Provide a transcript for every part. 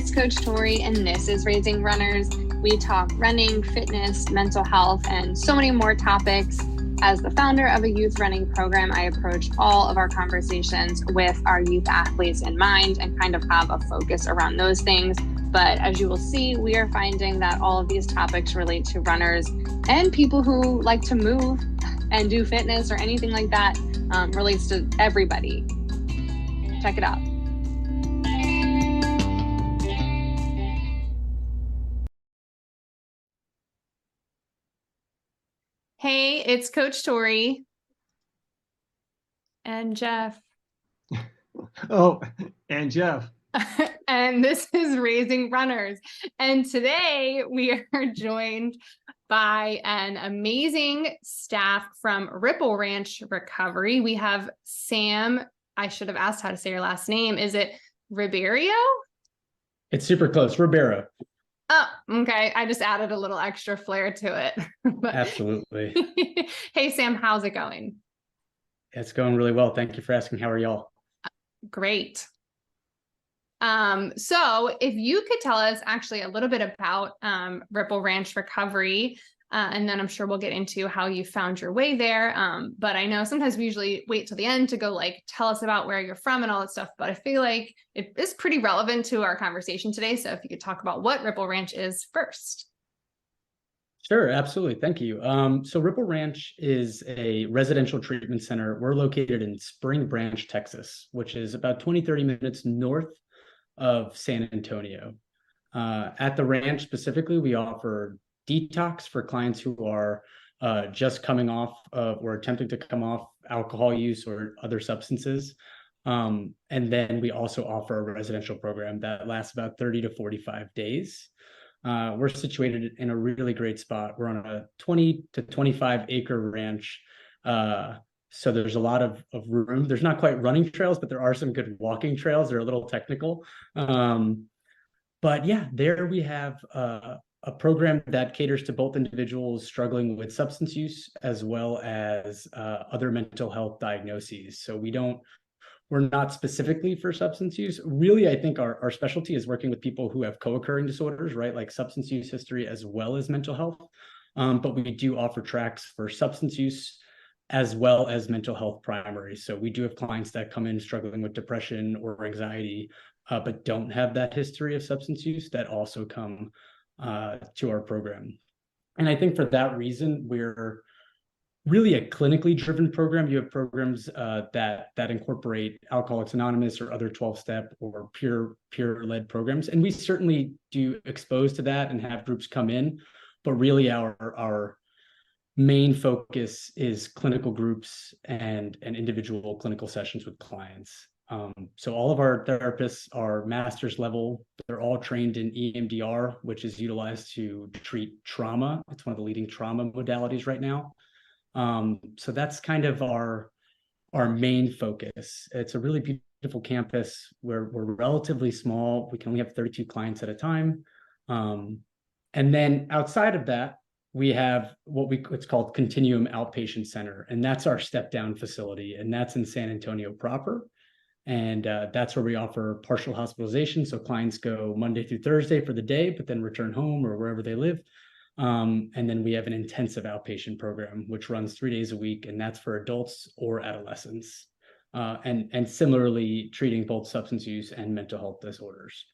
it's Coach Tori, and this is Raising Runners. We talk running, fitness, mental health, and so many more topics. As the founder of a youth running program, I approach all of our conversations with our youth athletes in mind and kind of have a focus around those things. But as you will see, we are finding that all of these topics relate to runners and people who like to move and do fitness or anything like that. Relates to everybody. Check it out. Hey, it's Coach Tori and Jeff. Oh, and Jeff. And this is Raising Runners. And today we are joined by an amazing staff from Ripple Ranch Recovery. We have Sam. I should have asked how to say your last name. Is it Ribeiro? It's super close. Ribeiro. Oh, okay. I just added a little extra flair to it. Absolutely. Hey, Sam, how's it going? It's going really well. Thank you for asking. How are y'all? Great. So if you could tell us actually a little bit about Ripple Ranch Recovery, and then I'm sure we'll get into how you found your way there. But I know sometimes we usually wait till the end to go like, tell us about where you're from and all that stuff. But I feel like it is pretty relevant to our conversation today. So if you could talk about what Ripple Ranch is first. Sure, absolutely. Thank you. So Ripple Ranch is a residential treatment center. We're located in Spring Branch, Texas, which is about 20-30 minutes north of San Antonio. At the ranch specifically, we offer detox for clients who are just coming off of or attempting to come off alcohol use or other substances. And then we also offer a residential program that lasts about 30 to 45 days. We're situated in a really great spot. We're on a 20 to 25 acre ranch. So there's a lot of room. There's not quite running trails, but there are some good walking trails. They're a little technical. But yeah, there we have a program that caters to both individuals struggling with substance use as well as other mental health diagnoses. So we're not specifically for substance use. Really, I think our specialty is working with people who have co-occurring disorders, right? Like substance use history as well as mental health. But we do offer tracks for substance use as well as mental health primary. So we do have clients that come in struggling with depression or anxiety, but don't have that history of substance use that also come to our program. And I think for that reason, we're really a clinically driven program. You have programs that incorporate Alcoholics Anonymous or other 12-step or peer-led programs. And we certainly do expose to that and have groups come in, but really our main focus is clinical groups and individual clinical sessions with clients. So all of our therapists are master's level. They're all trained in EMDR, which is utilized to treat trauma. It's one of the leading trauma modalities right now. So that's kind of our main focus. It's a really beautiful campus. We're relatively small. We can only have 32 clients at a time. And then outside of that, we have what's called Continuum Outpatient Center, and that's our step down facility, and that's in San Antonio proper. And that's where we offer partial hospitalization. So clients go Monday through Thursday for the day, but then return home or wherever they live. And then we have an intensive outpatient program, which runs 3 days a week, and that's for adults or adolescents. And similarly, treating both substance use and mental health disorders.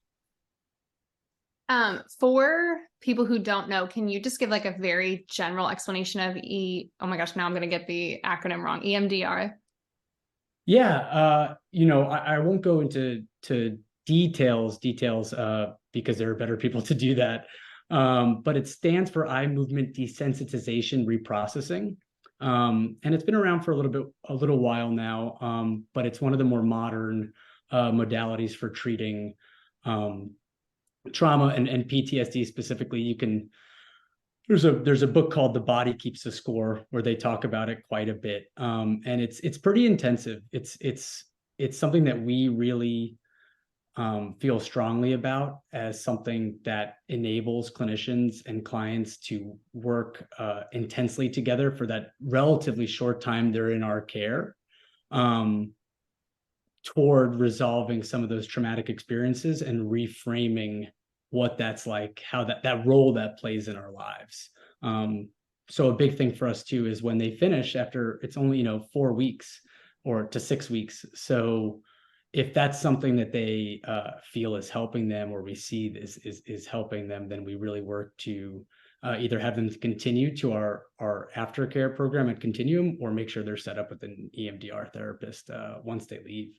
For people who don't know, can you just give like a very general explanation of oh my gosh, now I'm going to get the acronym wrong, EMDR? Yeah, I won't go into details because there are better people to do that. But it stands for eye movement desensitization reprocessing. And it's been around for a little while now, but it's one of the more modern modalities for treating trauma and PTSD specifically. There's a book called The Body Keeps the Score where they talk about it quite a bit. And it's pretty intensive. It's something that we really feel strongly about as something that enables clinicians and clients to work intensely together for that relatively short time they're in our care. toward resolving some of those traumatic experiences and reframing what that's like, how that role that plays in our lives. So a big thing for us too is when they finish after, it's only 4 weeks or to 6 weeks. So if that's something that they feel is helping them, or we see this is helping them, then we really work to either have them continue to our aftercare program at Continuum, or make sure they're set up with an EMDR therapist once they leave.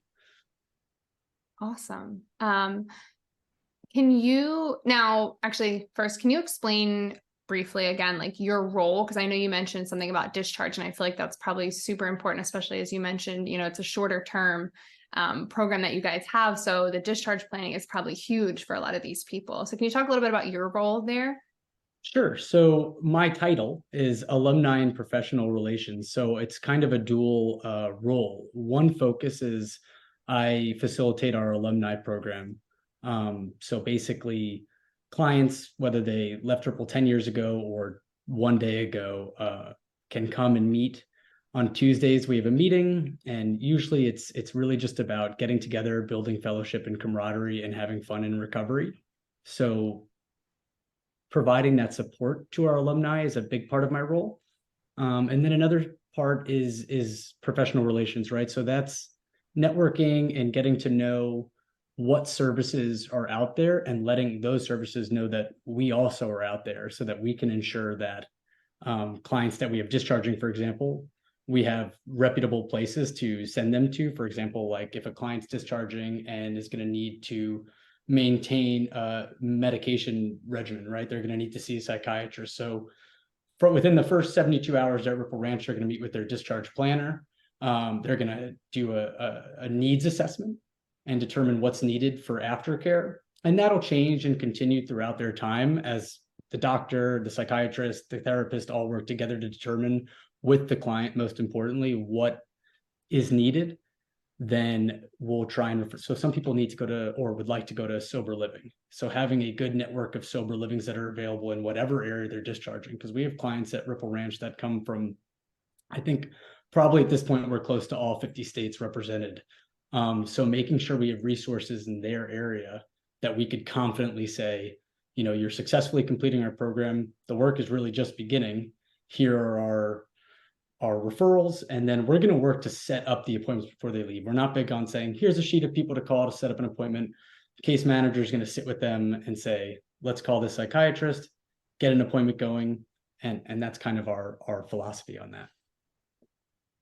Awesome. Can you now actually first, can you explain briefly again, like your role? Because I know you mentioned something about discharge, and I feel like that's probably super important, especially as you mentioned, it's a shorter term program that you guys have. So the discharge planning is probably huge for a lot of these people. So can you talk a little bit about your role there? Sure. So my title is Alumni and Professional Relations. So it's kind of a dual role. One focus is I facilitate our alumni program. So basically, clients, whether they left Triple 10 years ago or one day ago, can come and meet. On Tuesdays, we have a meeting, and usually it's really just about getting together, building fellowship and camaraderie, and having fun in recovery. So providing that support to our alumni is a big part of my role. And then another part is professional relations, right? So that's networking and getting to know what services are out there, and letting those services know that we also are out there, so that we can ensure that clients that we have discharging, for example, we have reputable places to send them to. For example, like if a client's discharging and is going to need to maintain a medication regimen, right? They're going to need to see a psychiatrist. So within the first 72 hours at Ripple Ranch, they're going to meet with their discharge planner. They're going to do a needs assessment and determine what's needed for aftercare. And that'll change and continue throughout their time as the doctor, the psychiatrist, the therapist all work together to determine with the client, most importantly, what is needed. Then we'll try and refer. So some people need to go to, or would like to go to, sober living. So having a good network of sober livings that are available in whatever area they're discharging, because we have clients at Ripple Ranch that come from, I think probably at this point, we're close to all 50 states represented. So making sure we have resources in their area that we could confidently say, you're successfully completing our program. The work is really just beginning. Here are our referrals, and then we're going to work to set up the appointments before they leave. We're not big on saying, here's a sheet of people to call to set up an appointment. The case manager is going to sit with them and say, let's call this psychiatrist, get an appointment going. And that's kind of our philosophy on that.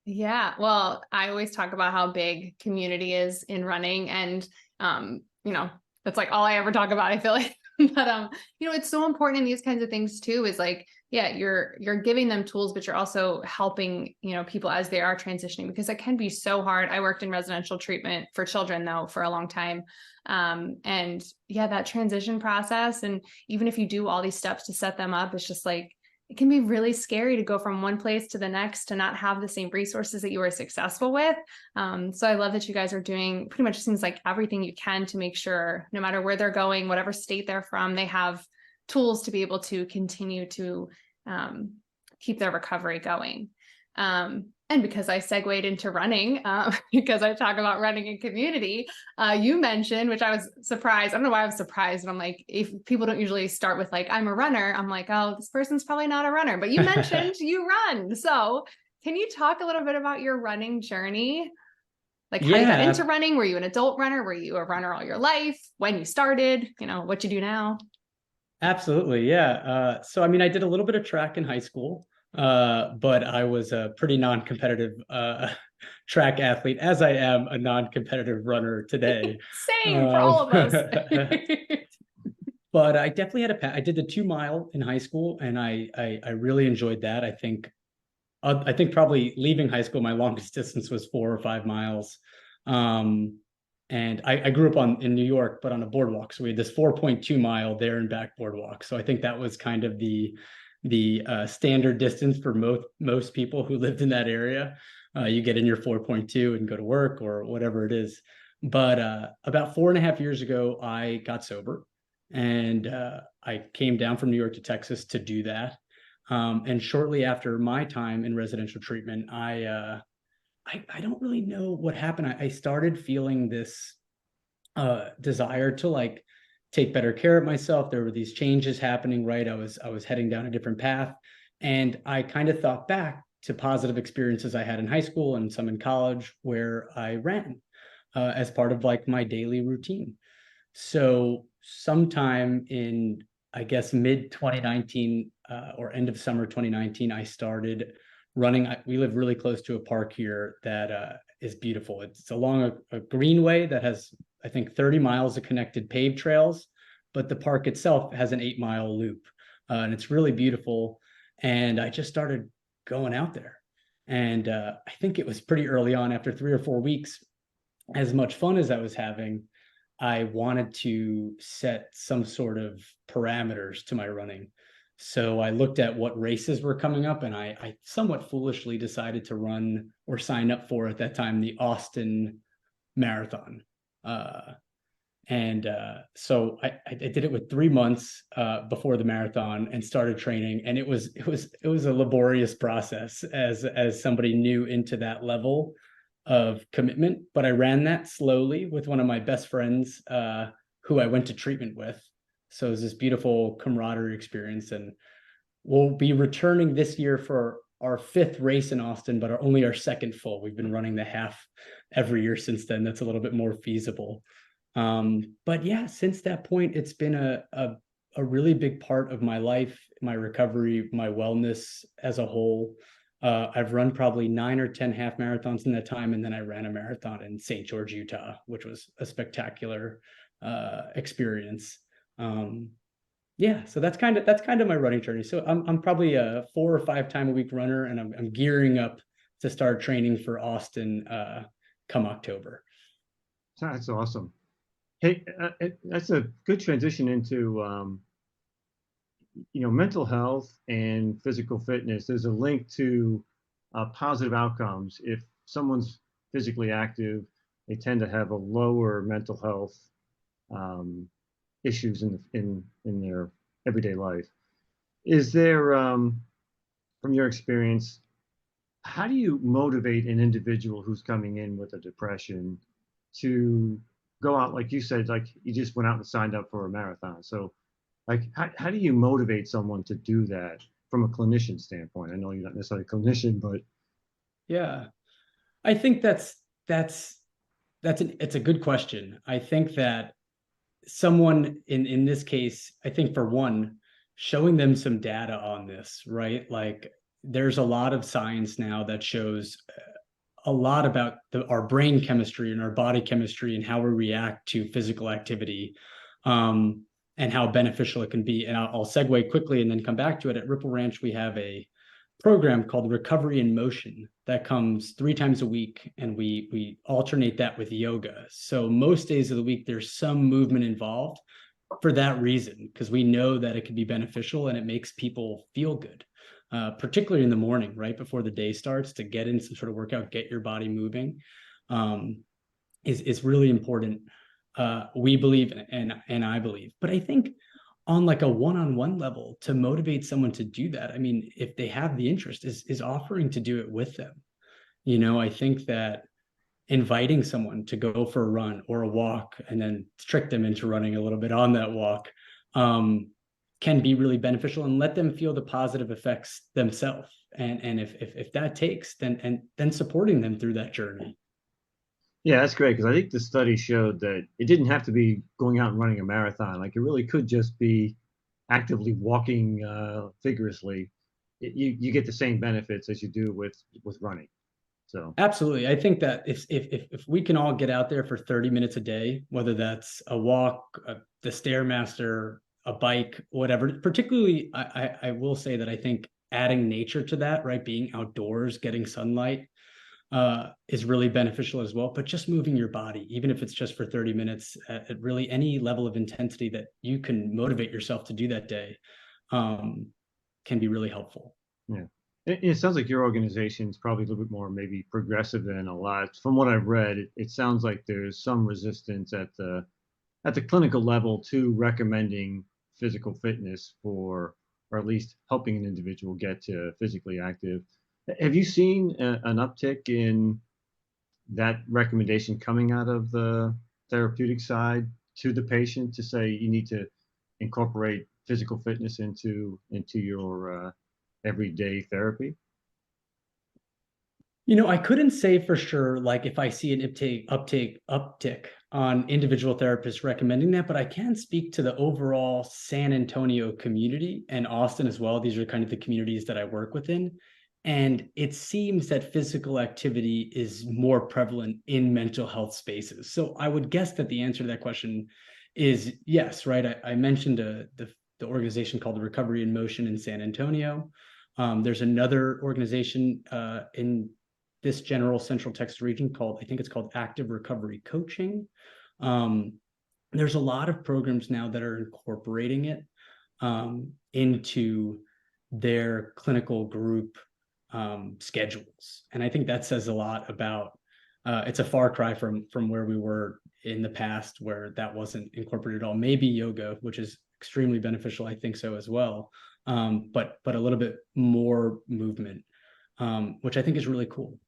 Yeah. Well, I always talk about how big community is in running, and, that's like all I ever talk about, I feel like. But it's so important in these kinds of things too, is like, yeah, you're giving them tools, but you're also helping, people as they are transitioning, because it can be so hard. I worked in residential treatment for children though for a long time. And yeah, that transition process, and even if you do all these steps to set them up, it's just like, it can be really scary to go from one place to the next to not have the same resources that you were successful with. So I love that you guys are doing pretty much, seems like, everything you can to make sure no matter where they're going, whatever state they're from, they have tools to be able to continue to keep their recovery going. And because I segued into running, because I talk about running in community, you mentioned, which I was surprised. I don't know why I was surprised, but I'm like, if people don't usually start with like, I'm a runner, I'm like, oh, this person's probably not a runner, but you mentioned you run. So can you talk a little bit about your running journey? Like how you got into running? Were you an adult runner? Were you a runner all your life? When you started, what you do now? Absolutely. Yeah. So, I mean, I did a little bit of track in high school, but I was a pretty non-competitive track athlete, as I am a non-competitive runner today. Same for all of us. But I definitely had I did the 2 mile in high school, and I really enjoyed that. I think probably leaving high school, my longest distance was 4 or 5 miles. And I grew up in New York, but on a boardwalk. So we had this 4.2 mile there and back boardwalk. So I think that was kind of the standard distance for most people who lived in that area. You get in your 4.2 and go to work or whatever it is. But about 4.5 years ago, I got sober, and I came down from New York to Texas to do that. And shortly after my time in residential treatment, I I don't really know what happened. I started feeling this desire to like take better care of myself. There were these changes happening, right? I was heading down a different path, and I kind of thought back to positive experiences I had in high school and some in college where I ran as part of like my daily routine. So sometime in, I guess, mid 2019 or end of summer 2019, I started running. We live really close to a park here that is beautiful. It's along a greenway that has, I think, 30 miles of connected paved trails, but the park itself has an 8 mile loop, and it's really beautiful. And I just started going out there, and I think it was pretty early on, after 3 or 4 weeks. As much fun as I was having, I wanted to set some sort of parameters to my running. So I looked at what races were coming up, and I somewhat foolishly decided to run or sign up for, at that time, the Austin Marathon. Uh, and so I did it with 3 months before the marathon and started training, and it was a laborious process as somebody new into that level of commitment. But I ran that slowly with one of my best friends who I went to treatment with. So it was this beautiful camaraderie experience, and we'll be returning this year for our fifth race in Austin, but only our second full. We've been running the half every year since then. That's a little bit more feasible. But yeah, since that point, it's been a really big part of my life, my recovery, my wellness as a whole. I've run probably 9 or 10 half marathons in that time, and then I ran a marathon in St. George, Utah, which was a spectacular experience. Um, yeah, so that's kind of my running journey. So I'm probably a 4 or 5 time a week runner, and I'm gearing up to start training for Austin come October. That's awesome. Hey, that's a good transition into mental health and physical fitness. There's a link to positive outcomes. If someone's physically active, they tend to have a lower mental health um, issues in their everyday life. Is there, from your experience, how do you motivate an individual who's coming in with a depression to go out, like you said, like you just went out and signed up for a marathon? So, like, how do you motivate someone to do that from a clinician standpoint? I know you're not necessarily a clinician, but Yeah, I think that's it's a good question. I think that someone in this case, I think, for one, showing them some data on this, right? Like, there's a lot of science now that shows a lot about our brain chemistry and our body chemistry and how we react to physical activity, and how beneficial it can be. And I'll segue quickly and then come back to it. At Ripple Ranch, we have a program called Recovery in Motion that comes 3 times a week, and we alternate that with yoga. So most days of the week, there's some movement involved for that reason, because we know that it can be beneficial and it makes people feel good, particularly in the morning, right before the day starts, to get in some sort of workout, get your body moving, um, is really important. We believe, and I believe. But I think on like a one-on-one level, to motivate someone to do that, I mean, if they have the interest, is offering to do it with them. I think that inviting someone to go for a run or a walk and then trick them into running a little bit on that walk, can be really beneficial, and let them feel the positive effects themselves. And if that takes, then supporting them through that journey. yeah, that's great because I think the study showed that it didn't have to be going out and running a marathon. Like it really could just be actively walking vigorously. You get the same benefits as you do with running. So Absolutely. I think that if we can all get out there for 30 minutes a day, whether that's a walk, the Stairmaster, a bike, whatever, particularly, I will say that I think adding nature to that, right? Being outdoors, getting sunlight, is really beneficial as well. But just moving your body, even if it's just for 30 minutes, at really any level of intensity that you can motivate yourself to do that day, um, can be really helpful. yeah, it sounds like your organization is probably a little bit more maybe progressive than a lot. From what I've read, it sounds like there's some resistance at the clinical level to recommending physical fitness for, or at least helping an individual get to physically active. Have you seen an uptick in that recommendation coming out of the therapeutic side to the patient to say you need to incorporate physical fitness into your everyday therapy? I couldn't say for sure, like if I see an uptick on individual therapists recommending that, but I can speak to the overall San Antonio community and Austin as well. These are kind of the communities that I work within. And it seems that physical activity is more prevalent in mental health spaces. So I would guess that the answer to that question is yes, right? I mentioned the organization called the Recovery in Motion in San Antonio. There's another organization in this general Central Texas region I think it's called Active Recovery Coaching. There's a lot of programs now that are incorporating it into their clinical group schedules. And I think that says a lot about, it's a far cry from where we were in the past where that wasn't incorporated at all. Maybe yoga, which is extremely beneficial, I think so as well. But a little bit more movement, which I think is really cool.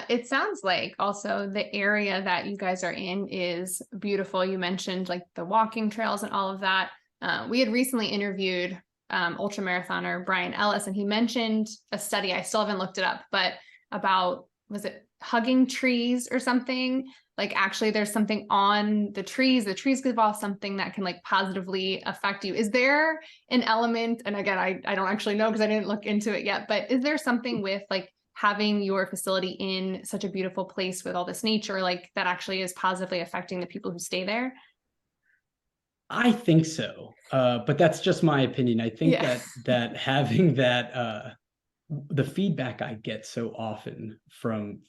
It sounds like also the area that you guys are in is beautiful. You mentioned like the walking trails and all of that. We had recently interviewed ultramarathoner Brian Ellis, and he mentioned a study, I still haven't looked it up, but about, was it hugging trees or something? Like actually there's something on the trees give off something that can like positively affect you. Is there an element, and again, I don't actually know because I didn't look into it yet, but is there something with like having your facility in such a beautiful place with all this nature, like that actually is positively affecting the people who stay there? I think so, but that's just my opinion. I think that having that, the feedback I get so often from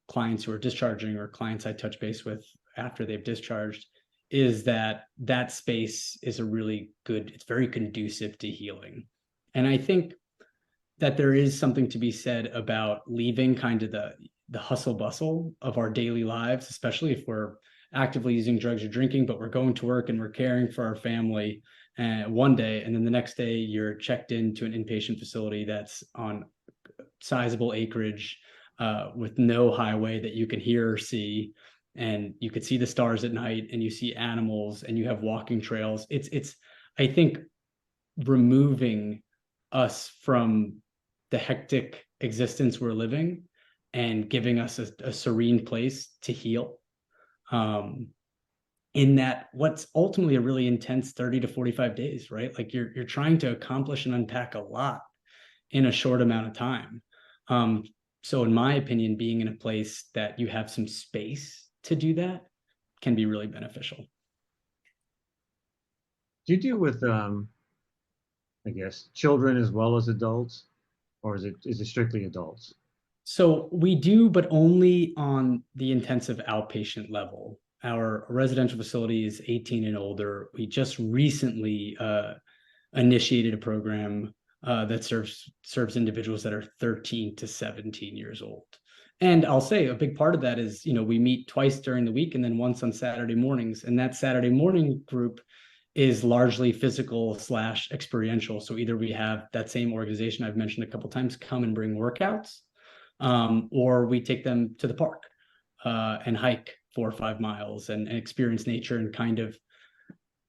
clients who are discharging or clients I touch base with after they've discharged is that space is it's very conducive to healing. And I think that there is something to be said about leaving kind of the hustle bustle of our daily lives, especially if we're actively using drugs or drinking, but we're going to work and we're caring for our family one day, and then the next day you're checked into an inpatient facility that's on sizable acreage with no highway that you can hear or see, and you could see the stars at night, and you see animals, and you have walking trails. It's I think removing us from the hectic existence we're living and giving us a serene place to heal. In that what's ultimately a really intense 30 to 45 days, right? Like you're trying to accomplish and unpack a lot in a short amount of time. So in my opinion, being in a place that you have some space to do that can be really beneficial. Do you deal with, I guess, children as well as adults, or is it strictly adults? So we do, but only on the intensive outpatient level. Our residential facility is 18 and older. We just recently initiated a program that serves individuals that are 13 to 17 years old. And I'll say a big part of that is, we meet twice during the week and then once on Saturday mornings. And that Saturday morning group is largely physical / experiential. So either we have that same organization I've mentioned a couple of times come and bring workouts, or we take them to the park and hike 4 or 5 miles and experience nature and kind of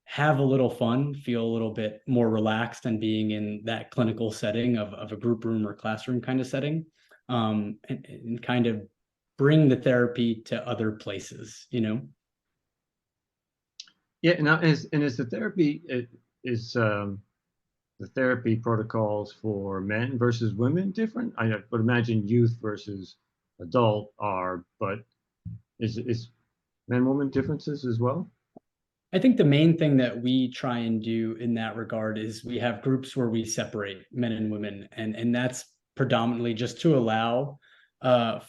have a little fun, feel a little bit more relaxed than being in that clinical setting of a group room or classroom kind of setting, and kind of bring the therapy to other places, Yeah, and is the therapy the therapy protocols for men versus women different? I would imagine youth versus adult are, but is men woman differences as well? I think the main thing that we try and do in that regard is we have groups where we separate men and women, and that's predominantly just to allow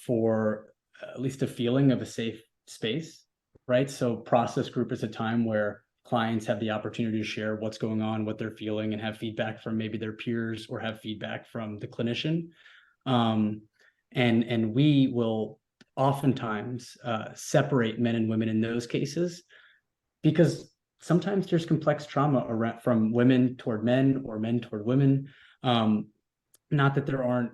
for at least a feeling of a safe space, right? So process group is a time where clients have the opportunity to share what's going on, what they're feeling, and have feedback from maybe their peers or have feedback from the clinician. And we will oftentimes separate men and women in those cases, because sometimes there's complex trauma around from women toward men or men toward women. not that there aren't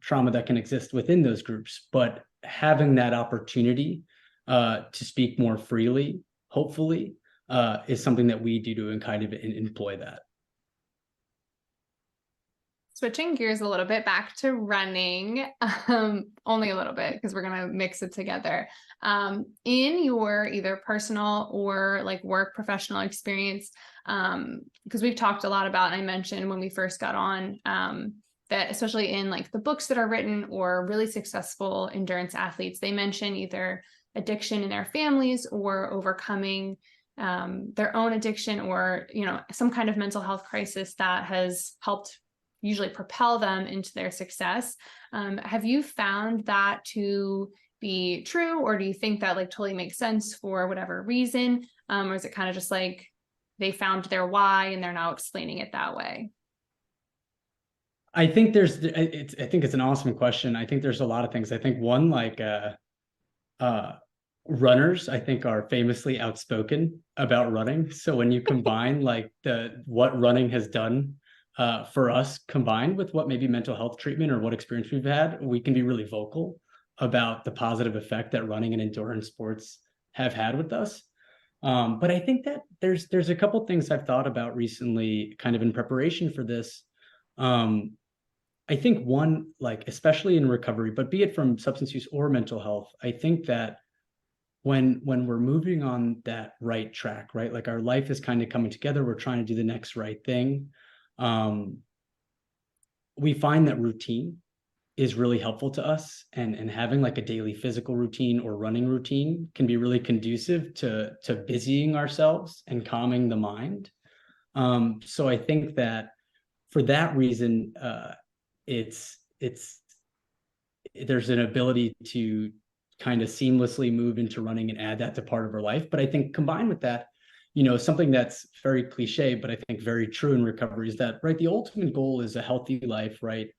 trauma that can exist within those groups, but having that opportunity to speak more freely, hopefully, is something that we do to kind of employ that. Switching gears a little bit back to running, only a little bit because we're going to mix it together. In your either personal or like work professional experience, because we've talked a lot about, and I mentioned when we first got on, that especially in like the books that are written or really successful endurance athletes, they mention either addiction in their families or overcoming their own addiction, or, you know, some kind of mental health crisis that has helped usually propel them into their success. Have you found that to be true, or do you think that like totally makes sense for whatever reason? Or is it kind of just like they found their why and they're now explaining it that way? I think I think it's an awesome question. I think there's a lot of things. I think one, like runners, I think, are famously outspoken about running. So when you combine like what running has done for us, combined with what maybe mental health treatment or what experience we've had, we can be really vocal about the positive effect that running and endurance sports have had with us. But I think that there's a couple things I've thought about recently, kind of in preparation for this. I think one, like especially in recovery, but be it from substance use or mental health, I think that when we're moving on that right track, right, like our life is kind of coming together, we're trying to do the next right thing. We find that routine is really helpful to us, and having like a daily physical routine or running routine can be really conducive to busying ourselves and calming the mind. So I think that for that reason, there's an ability to kind of seamlessly move into running and add that to part of our life. But I think combined with that, you know, something that's very cliche, but I think very true in recovery is that, right, the ultimate goal is a healthy life, right?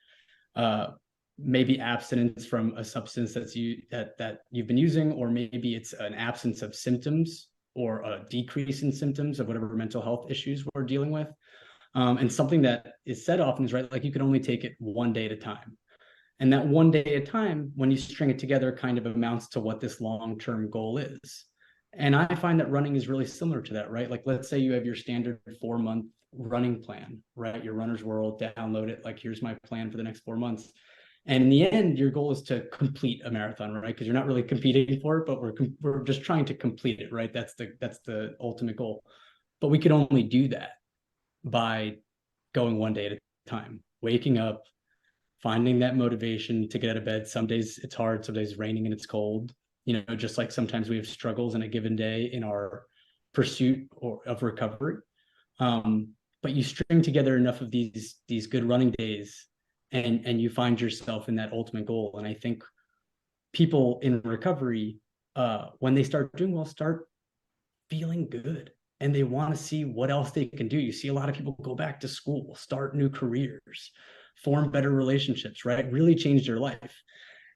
Maybe abstinence from a substance that you've been using, or maybe it's an absence of symptoms or a decrease in symptoms of whatever mental health issues we're dealing with. And something that is said often is, right, like you can only take it one day at a time. And that one day at a time, when you string it together, kind of amounts to what this long-term goal is. And I find that running is really similar to that, right? Like, let's say you have your standard 4-month running plan, right? Your Runner's World, download it. Like, here's my plan for the next 4 months. And in the end, your goal is to complete a marathon, right? Because you're not really competing for it, but we're just trying to complete it, right? That's the ultimate goal. But we can only do that by going one day at a time, waking up, finding that motivation to get out of bed. Some days it's hard, some days it's raining and it's cold, you know, just like sometimes we have struggles in a given day in our pursuit of recovery. But you string together enough of these good running days, and you find yourself in that ultimate goal. And I think people in recovery, when they start doing well, start feeling good, and they want to see what else they can do. You see a lot of people go back to school, start new careers, form better relationships, right? Really change their life.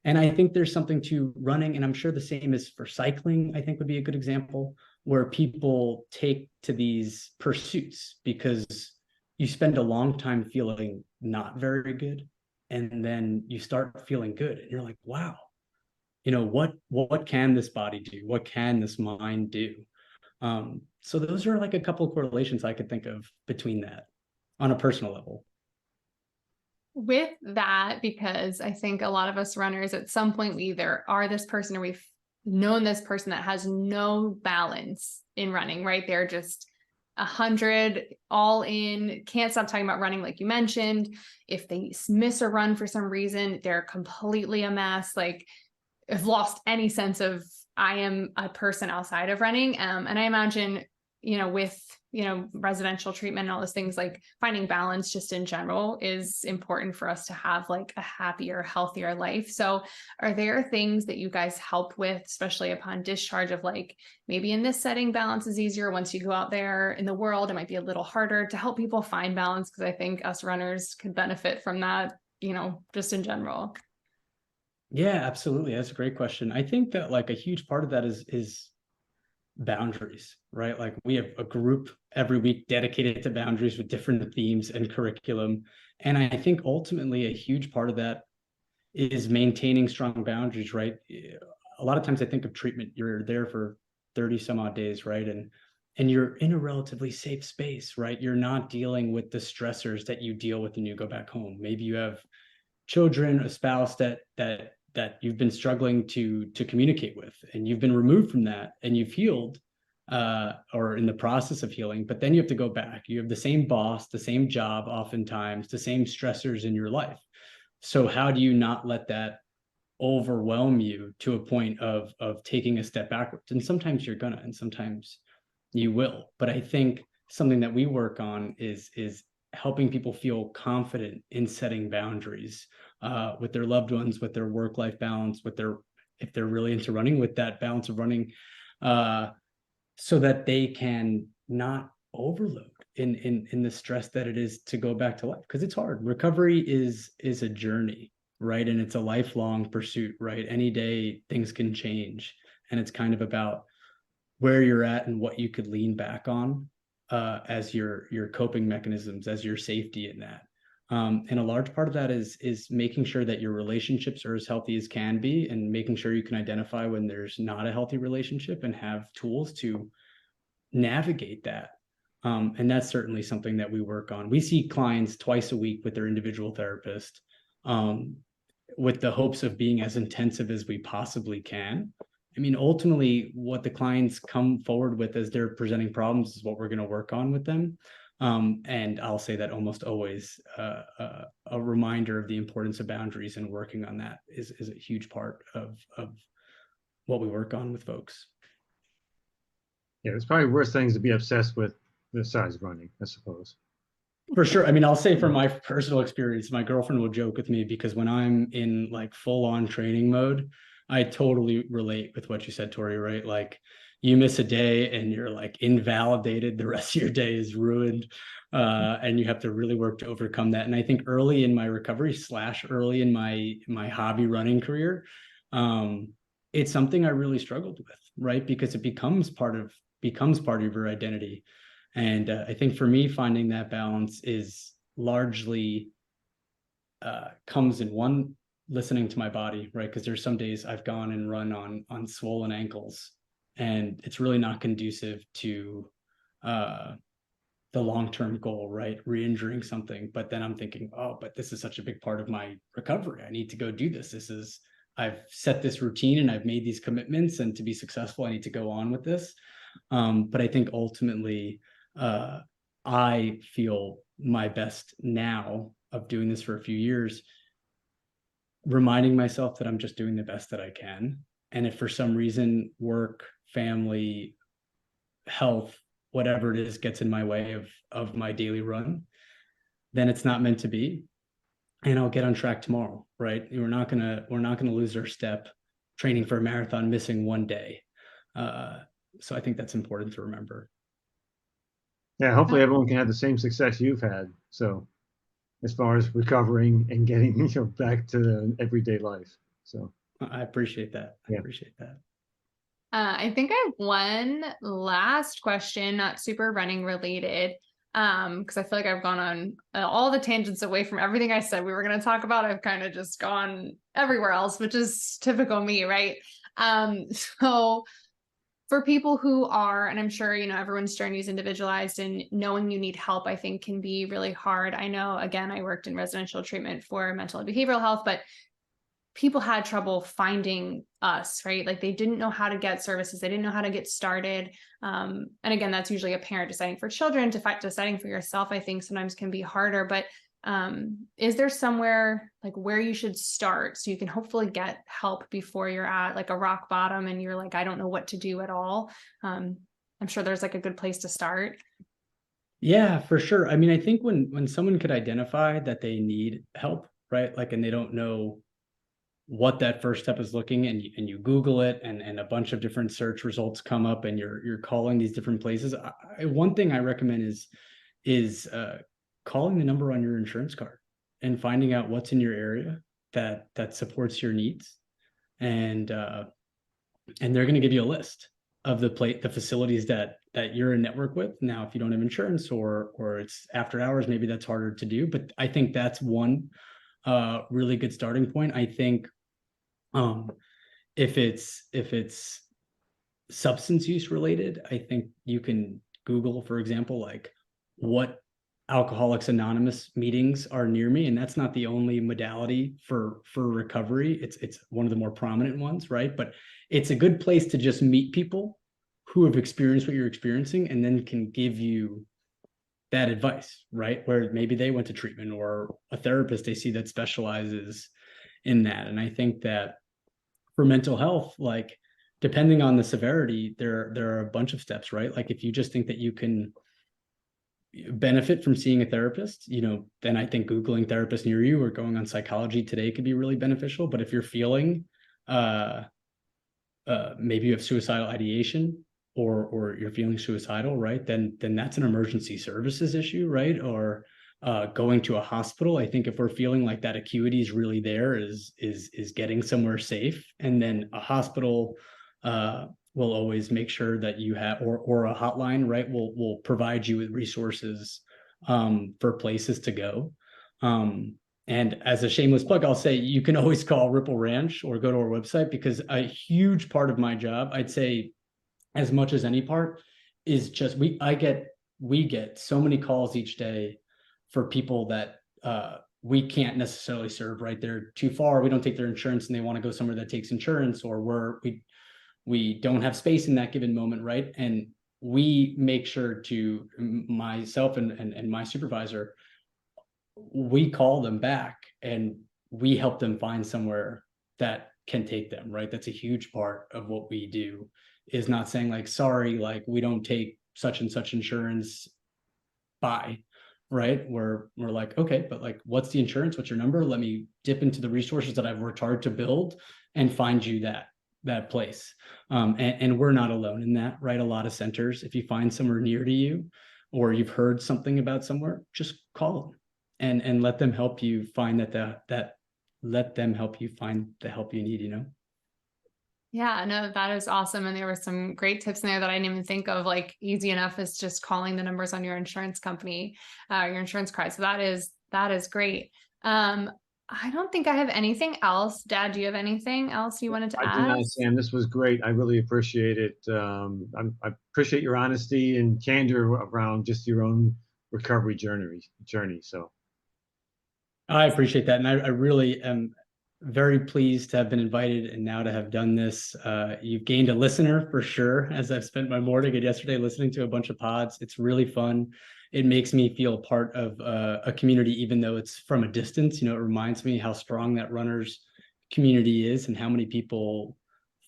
And I think there's something to running, and I'm sure the same is for cycling, I think would be a good example, where people take to these pursuits because you spend a long time feeling not very good, and then you start feeling good, and you're like, wow, you know, what can this body do? What can this mind do? So those are like a couple of correlations I could think of between that on a personal level. With that, because I think a lot of us runners at some point, we either are this person or we've known this person that has no balance in running, right? They're just 100 all in, can't stop talking about running, like you mentioned. If they miss a run for some reason, they're completely a mess, like have lost any sense of I am a person outside of running. And I imagine, you know, with, you know, residential treatment and all those things, like finding balance just in general is important for us to have like a happier, healthier life. So are there things that you guys help with, especially upon discharge, of like, maybe in this setting, balance is easier. Once you go out there in the world, it might be a little harder to help people find balance? Because I think us runners could benefit from that, you know, just in general. Yeah, absolutely. That's a great question. I think that like a huge part of that is boundaries, right? Like we have a group every week dedicated to boundaries with different themes and curriculum. And I think ultimately a huge part of that is maintaining strong boundaries, right? A lot of times I think of treatment, you're there for 30 some odd days, right? And you're in a relatively safe space, right? You're not dealing with the stressors that you deal with when you go back home. Maybe you have children, a spouse that you've been struggling to communicate with, and you've been removed from that, and you've healed, or in the process of healing, but then you have to go back. You have the same boss, the same job, oftentimes the same stressors in your life. So how do you not let that overwhelm you to a point of taking a step backwards? And sometimes you're gonna, and sometimes you will. But I think something that we work on is helping people feel confident in setting boundaries with their loved ones, with their work-life balance, with their, if they're really into running, with that balance of running, so that they can not overload in the stress that it is to go back to life, because it's hard. Recovery is a journey, right? And it's a lifelong pursuit, right? Any day things can change, and it's kind of about where you're at and what you could lean back on as your coping mechanisms, as your safety in that. And a large part of that is making sure that your relationships are as healthy as can be, and making sure you can identify when there's not a healthy relationship and have tools to navigate that. And that's certainly something that we work on. We see clients twice a week with their individual therapist, with the hopes of being as intensive as we possibly can. I mean, ultimately, what the clients come forward with as they're presenting problems is what we're going to work on with them. And I'll say that almost always a reminder of the importance of boundaries, and working on that is a huge part of what we work on with folks. Yeah, it's probably worse things to be obsessed with besides running, I suppose. For sure. I mean, I'll say from my personal experience, my girlfriend will joke with me, because when I'm in like full on training mode, I totally relate with what you said, Tori, right? Like, you miss a day and you're like invalidated. The rest of your day is ruined. And you have to really work to overcome that. And I think early in my recovery / early in my hobby running career, it's something I really struggled with, right? Because it becomes part of your identity. And I think for me, finding that balance is largely comes in one, listening to my body, right? Because there's some days I've gone and run on swollen ankles, and it's really not conducive to the long-term goal, right? Re-injuring something. But then I'm thinking, oh, but this is such a big part of my recovery. I need to go do this. I've set this routine and I've made these commitments, and to be successful, I need to go on with this. But I think ultimately, I feel my best now, of doing this for a few years, reminding myself that I'm just doing the best that I can. And if for some reason work, family, health, whatever it is, gets in my way of my daily run, then it's not meant to be. And I'll get on track tomorrow, right? We're not gonna lose our step training for a marathon, missing one day. So I think that's important to remember. Yeah, hopefully everyone can have the same success you've had. So, as far as recovering and getting back to everyday life. So I appreciate that. Yeah. I appreciate that. I think I have one last question, not super running related, because I feel like I've gone on all the tangents away from everything I said we were going to talk about. I've kind of just gone everywhere else, which is typical me, right? So for people who are, and I'm sure, everyone's journey is individualized, and knowing you need help, I think, can be really hard. I know, again, I worked in residential treatment for mental and behavioral health, but people had trouble finding us, right? Like, they didn't know how to get services. They didn't know how to get started. And again, that's usually a parent deciding for children. Deciding for yourself, I think, sometimes can be harder. But is there somewhere like where you should start so you can hopefully get help before you're at like a rock bottom and you're like, I don't know what to do at all? I'm sure there's like a good place to start. Yeah, for sure. I mean, I think when someone could identify that they need help, right? Like, and they don't know what that first step is looking, and you Google it, and a bunch of different search results come up, and you're calling these different places. One thing I recommend is calling the number on your insurance card and finding out what's in your area that supports your needs, and they're going to give you a list of the facilities that that you're in network with. Now, if you don't have insurance or it's after hours, maybe that's harder to do. But I think that's one really good starting point. I think if it's substance use related, I think you can Google, for example, like what Alcoholics Anonymous meetings are near me, and that's not the only modality for recovery. It's one of the more prominent ones, right? But it's a good place to just meet people who have experienced what you're experiencing, and then can give you that advice, right? Where maybe they went to treatment or a therapist they see that specializes in that. And I think that for mental health, like depending on the severity, there are a bunch of steps, right? Like if you just think that you can benefit from seeing a therapist, then I think Googling therapists near you or going on Psychology Today could be really beneficial. But if you're feeling maybe you have suicidal ideation or you're feeling suicidal, right? Then that's an emergency services issue, right? Or going to a hospital. I think if we're feeling like that acuity is really there, is getting somewhere safe, and then a hospital will always make sure that you have, or a hotline, right? Will provide you with resources for places to go. And as a shameless plug, I'll say you can always call Ripple Ranch or go to our website, because a huge part of my job, I'd say as much as any part, is just we get so many calls each day for people that we can't necessarily serve, right? They're too far, we don't take their insurance, and they want to go somewhere that takes insurance, or we don't have space in that given moment, right? And we make sure to, myself and my supervisor, we call them back and we help them find somewhere that can take them, right? That's a huge part of what we do, is not saying like, sorry, like we don't take such and such insurance, bye, right? We're like, okay, but like, what's the insurance? What's your number? Let me dip into the resources that I've worked hard to build and find you that place. And we're not alone in that, right? A lot of centers, if you find somewhere near to you, or you've heard something about somewhere, just call them and let them help you find let them help you find the help you need, Yeah, no, that is awesome. And there were some great tips in there that I didn't even think of, like easy enough as just calling the numbers on your insurance company, your insurance card. So that is great. I don't think I have anything else. Dad, do you have anything else you wanted to I do add? not, Sam. This was great. I really appreciate it. I appreciate your honesty and candor around just your own recovery journey. So I appreciate that. And I really am very pleased to have been invited and now to have done this. You've gained a listener for sure, as I've spent my morning and yesterday listening to a bunch of pods. It's really fun. It makes me feel part of a community, even though it's from a distance. It reminds me how strong that runners community is and how many people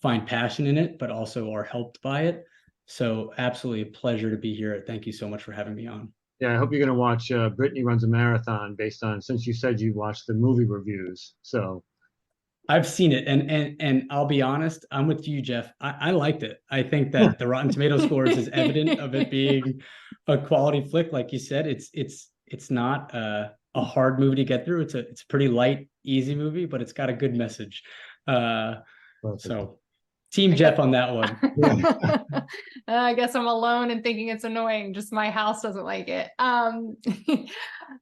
find passion in it, but also are helped by it. So absolutely a pleasure to be here. Thank you so much for having me on. yeah, I hope you're going to watch Brittany Runs a Marathon, based on, since you said you watched the movie reviews. So I've seen it, and I'll be honest, I'm with you, Jeff. I liked it. I think that the Rotten Tomato scores is evident of it being a quality flick. Like you said, it's not a hard movie to get through. It's a pretty light, easy movie, but it's got a good message. So Team Jeff on that one. I guess I'm alone in thinking it's annoying. Just my house doesn't like it.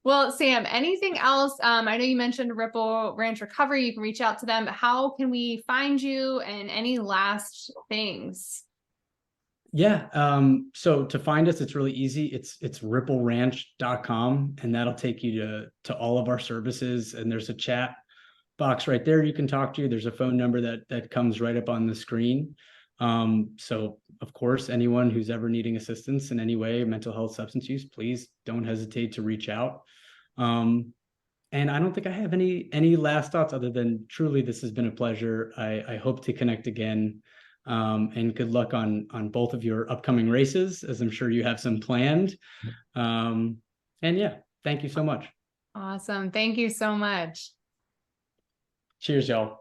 Well, Sam, anything else? I know you mentioned Ripple Ranch Recovery. You can reach out to them. How can we find you, and any last things? Yeah. So to find us, it's really easy. It's rippleranch.com, and that'll take you to all of our services. And there's a chat box right there you can talk to. There's a phone number that comes right up on the screen. So of course, anyone who's ever needing assistance in any way, mental health, substance use, please don't hesitate to reach out. And I don't think I have any last thoughts other than truly this has been a pleasure. I hope to connect again. And good luck on both of your upcoming races, as I'm sure you have some planned. And yeah, thank you so much. Awesome. Thank you so much. Cheers, y'all.